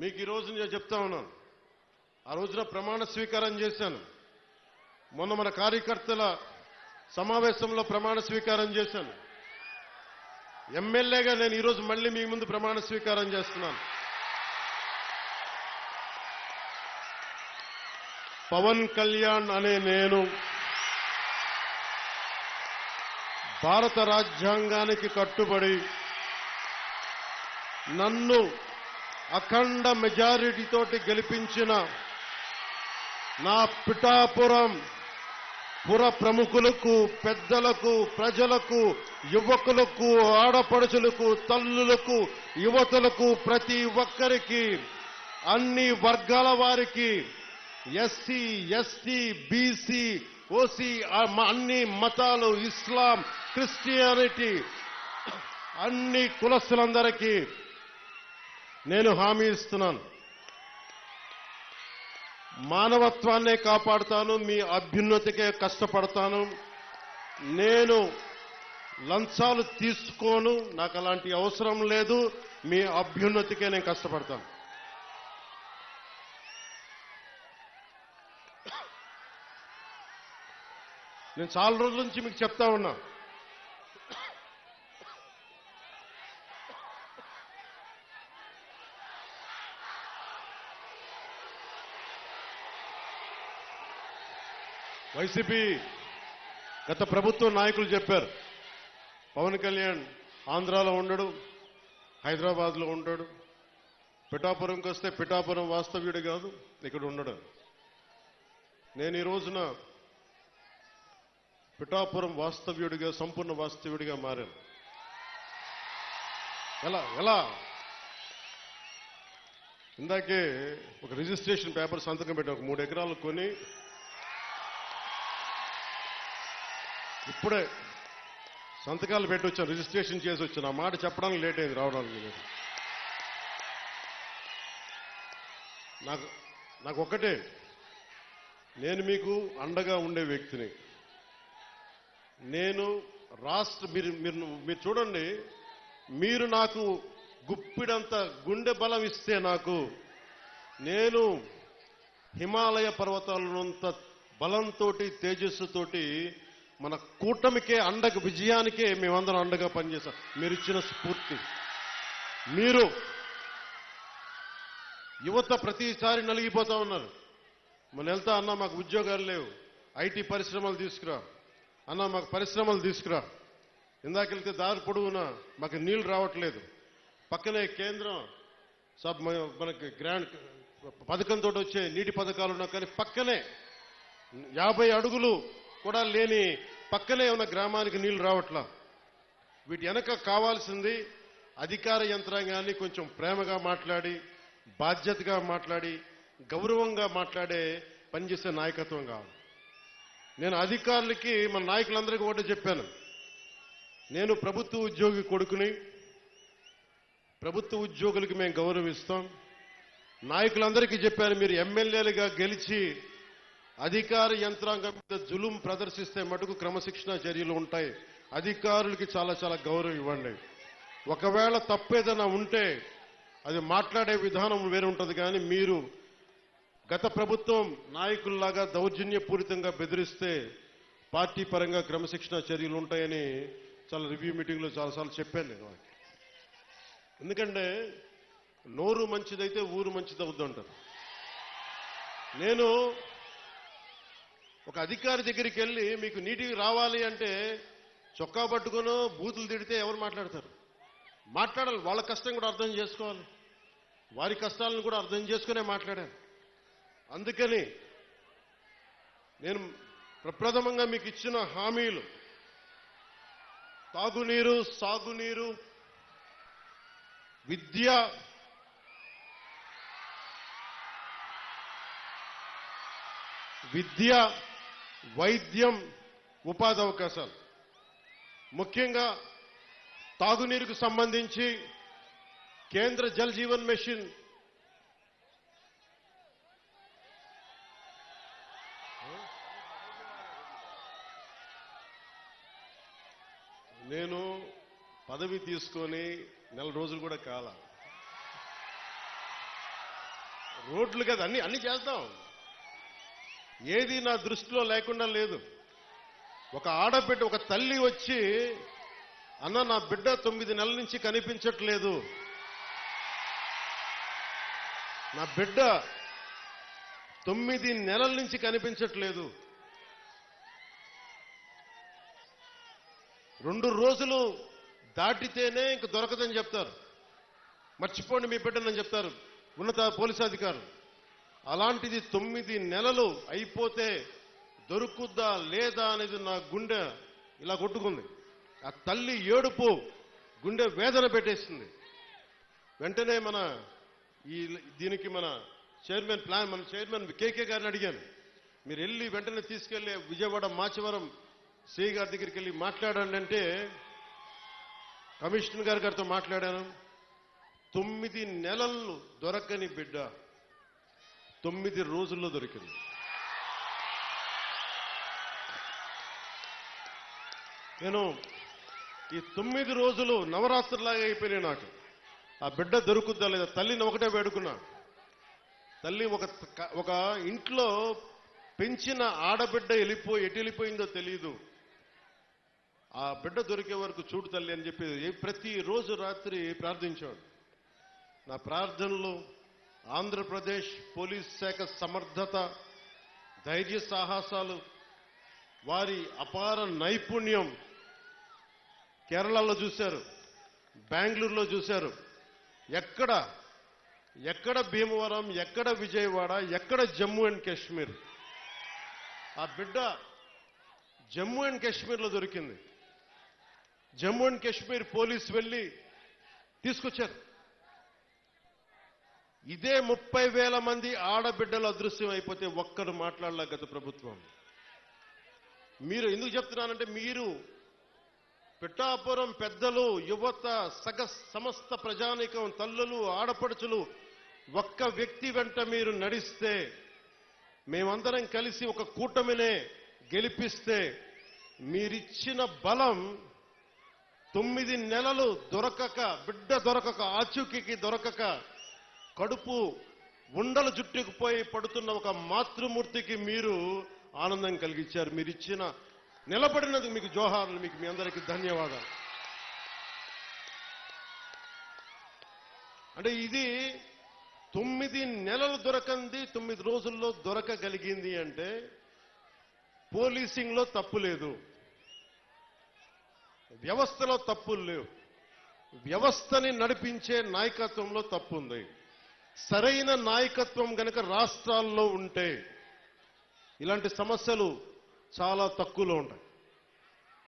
మీకు ఈ రోజు నేను చెప్తా ఉన్నాను. ఆ రోజున ప్రమాణ స్వీకారం చేశాను. మొన్న మన కార్యకర్తల సమావేశంలో ప్రమాణ స్వీకారం చేశాను. ఎమ్మెల్యేగా నేను ఈరోజు మళ్ళీ మీ ముందు ప్రమాణ స్వీకారం చేస్తున్నాను. పవన్ కళ్యాణ్ అనే నేను భారత రాజ్యాంగానికి కట్టుబడి నన్ను అఖండ మెజారిటీతోటి గెలిపించిన నా పిఠాపురం పుర ప్రముఖులకు, పెద్దలకు, ప్రజలకు, యువకులకు, ఆడపడుచులకు, తల్లులకు, యువతులకు, ప్రతి ఒక్కరికి, అన్ని వర్గాల వారికి, ఎస్సీ, ఎస్టీ, బీసీ, ఓసీ, అన్ని మతాలు, ఇస్లాం, క్రిస్టియానిటీ, అన్ని కులస్తులందరికీ నేను హామీ ఇస్తున్నాను. మానవత్వాన్నే కాపాడుతాను, మీ అభ్యున్నతికే కష్టపడతాను. నేను లంచాలు తీసుకోను, నాకు అలాంటి అవసరం లేదు. మీ అభ్యున్నతికే నేను కష్టపడతాను. నేను చాలా రోజుల నుంచి మీకు చెప్తా ఉన్నా, వైసీపీ గత ప్రభుత్వ నాయకులు చెప్పారు, పవన్ కళ్యాణ్ ఆంధ్రాలో ఉండడు, హైదరాబాద్లో ఉంటాడు, పిఠాపురంకి వస్తే పిఠాపురం వాస్తవ్యుడు కాదు, ఇక్కడ ఉండడు. నేను ఈ రోజున పిఠాపురం వాస్తవ్యుడిగా, సంపూర్ణ వాస్తవ్యుడిగా మారాను. ఎలా ఇందాకే ఒక రిజిస్ట్రేషన్ పేపర్ సంతకం పెట్టి ఒక 3 ఎకరాలు కొని ఇప్పుడే సంతకాలు పెట్టి వచ్చాను, రిజిస్ట్రేషన్ చేసి వచ్చాను. ఆ మాట చెప్పడానికి లేట్ అయింది రావడానికి. నాకు ఒక్కటే, నేను మీకు అండగా ఉండే వ్యక్తిని. నేను మీరు చూడండి, మీరు నాకు గుప్పిడంత గుండె బలం ఇస్తే నాకు, నేను హిమాలయ పర్వతాలనంత బలంతో, తేజస్సుతోటి మన కూటమికే అండగా, విజయానికే మేమందరం అండగా పనిచేస్తాం. మీరు ఇచ్చిన స్ఫూర్తి. మీరు యువత ప్రతిసారి నలిగిపోతా ఉన్నారు. మన వెళ్తా అన్నా మాకు ఉద్యోగాలు లేవు, ఐటీ పరిశ్రమలు తీసుకురా అన్నా, మాకు పరిశ్రమలు తీసుకురా. ఇందాకెళ్తే దారి పొడవునా మాకు నీళ్లు రావట్లేదు. పక్కనే కేంద్రం మనకి గ్రాండ్ పథకంతో వచ్చే నీటి పథకాలు ఉన్నా, కానీ పక్కనే 50 అడుగులు కూడా లేని పక్కనే ఉన్న గ్రామానికి నీళ్లు రావట్లా. వీటి వెనక కావాల్సింది అధికార యంత్రాంగాన్ని కొంచెం ప్రేమగా మాట్లాడి, బాధ్యతగా మాట్లాడి, గౌరవంగా మాట్లాడే పనిచేసే నాయకత్వం కావాలి. నేను అధికారులకి, మన నాయకులందరికీ ఒకటే చెప్పాను, నేను ప్రభుత్వ ఉద్యోగి కొడుకుని, ప్రభుత్వ ఉద్యోగులకి మేము గౌరవిస్తాం. నాయకులందరికీ చెప్పాను, మీరు ఎమ్మెల్యేలుగా గెలిచి అధికార యంత్రాంగం మీద జులుం ప్రదర్శిస్తే మటుకు క్రమశిక్షణ చర్యలు ఉంటాయి. అధికారులకి చాలా చాలా గౌరవం ఇవ్వండి. ఒకవేళ తప్పేదైనా ఉంటే అది మాట్లాడే విధానం వేరే ఉంటుంది, కానీ మీరు గత ప్రభుత్వం నాయకుల్లాగా దౌర్జన్యపూరితంగా బెదిరిస్తే పార్టీ పరంగా క్రమశిక్షణ చర్యలు ఉంటాయని చాలా రివ్యూ మీటింగ్లో చాలాసార్లు చెప్పాను నేను. ఎందుకంటే నోరు మంచిదైతే ఊరు మంచిది అవుతుంటారు. నేను ఒక అధికారి దగ్గరికి వెళ్ళి, మీకు నీటికి రావాలి అంటే చొక్కా పట్టుకునో బూతులు తిడితే ఎవరు మాట్లాడతారు? మాట్లాడాలి, వాళ్ళ కష్టం కూడా అర్థం చేసుకోవాలి, వారి కష్టాలను కూడా అర్థం చేసుకునే మాట్లాడాను. అందుకని నేను ప్రప్రథమంగా మీకు ఇచ్చిన హామీలు, తాగునీరు, సాగునీరు, విద్య, వైద్యం, ఉపాధి అవకాశాలు. ముఖ్యంగా తాగునీరుకు సంబంధించి కేంద్ర జల్ జీవన్ మిషన్ నేను పదవి తీసుకొని 4 రోజులు కూడా కాల. రోడ్లు కదా, అన్ని చేద్దాం. ఏది నా దృష్టిలో లేకుండా లేదు. ఒక ఆడబిడ్డ, ఒక తల్లి వచ్చి, అన్న నా బిడ్డ 9 నెలల నుంచి కనిపించట్లేదు, నా బిడ్డ 9 నెలల నుంచి కనిపించట్లేదు, 2 రోజులు దాటితేనే ఇంక దొరకదని చెప్తారు, మర్చిపోండి మీ బిడ్డనని చెప్తారు ఉన్నత పోలీసు అధికారులు. అలాంటిది 9 నెలలు అయిపోతే దొరుకుద్దా లేదా అనేది నా గుండె ఇలా కొట్టుకుంది. ఆ తల్లి ఏడుపు గుండె వేదన పెట్టేసింది. వెంటనే దీనికి మన చైర్మన్ కేకే గారిని అడిగాను, మీరు వెళ్ళి వెంటనే తీసుకెళ్లి విజయవాడ మాచవరం సిఐ గారి దగ్గరికి వెళ్ళి మాట్లాడండి అంటే, కమిషనర్ గారితో మాట్లాడాను. 9 నెలలు దొరకని బిడ్డ 9 రోజుల్లో దొరికింది. నేను ఈ 9 రోజులు నవరాత్రులాగా అయిపోయినాయి నాకు. ఆ బిడ్డ దొరుకుద్దా లేదా తల్లిని ఒకటే వేడుకున్నా. తల్లి ఒక ఇంట్లో పెంచిన ఆడబిడ్డ ఎటు వెళ్ళిపోయిందో తెలియదు, ఆ బిడ్డ దొరికే వరకు చూడు తల్లి అని చెప్పి ప్రతిరోజు రాత్రి ప్రార్థించాడు. నా ప్రార్థనలు ఆంధ్రప్రదేశ్ పోలీస్ శాఖ సమర్థత, ధైర్య సాహసాలు, వారి అపార నైపుణ్యం కేరళలో చూశారు, బెంగళూరులో చూశారు. ఎక్కడ భీమవరం, ఎక్కడ విజయవాడ, ఎక్కడ జమ్మూ అండ్ కాశ్మీర్. ఆ బిడ్డ జమ్మూ అండ్ కాశ్మీర్లో దొరికింది. జమ్మూ అండ్ కాశ్మీర్ పోలీసు వెళ్ళి తీసుకొచ్చారు. ఇదే 30,000 మంది ఆడబిడ్డలు అదృశ్యం అయిపోతే ఒక్కరు మాట్లాడలే గత ప్రభుత్వం. మీరు ఎందుకు చెప్తున్నానంటే, మీరు పిఠాపురం పెద్దలు, యువత, సమస్త ప్రజానీకం, తల్లులు, ఆడపడుచులు ఒక్క వ్యక్తి వెంట మీరు నడిస్తే, మేమందరం కలిసి ఒక కూటమినే గెలిపిస్తే, మీరిచ్చిన బలం 9 నెలలు దొరకక, బిడ్డ దొరకక, ఆచూకీకి దొరకక, కడుపు ఉండలు జుట్టుకుపోయి పడుతున్న ఒక మాతృమూర్తికి మీరు ఆనందం కలిగించారు. మీరిచ్చిన నిలబడినందుకు మీకు జోహార్లు, మీకు మీ అందరికీ ధన్యవాదాలు. అంటే ఇది 9 నెలలు దొరకంది 9 రోజుల్లో దొరకగలిగింది అంటే పోలీసింగ్లో తప్పు లేదు, వ్యవస్థలో తప్పులు లేవు, వ్యవస్థని నడిపించే నాయకత్వంలో తప్పు ఉంది. సరైన నాయకత్వం గనక రాష్ట్రాల్లో ఉంటే ఇలాంటి సమస్యలు చాలా తక్కువలో ఉంటాయి.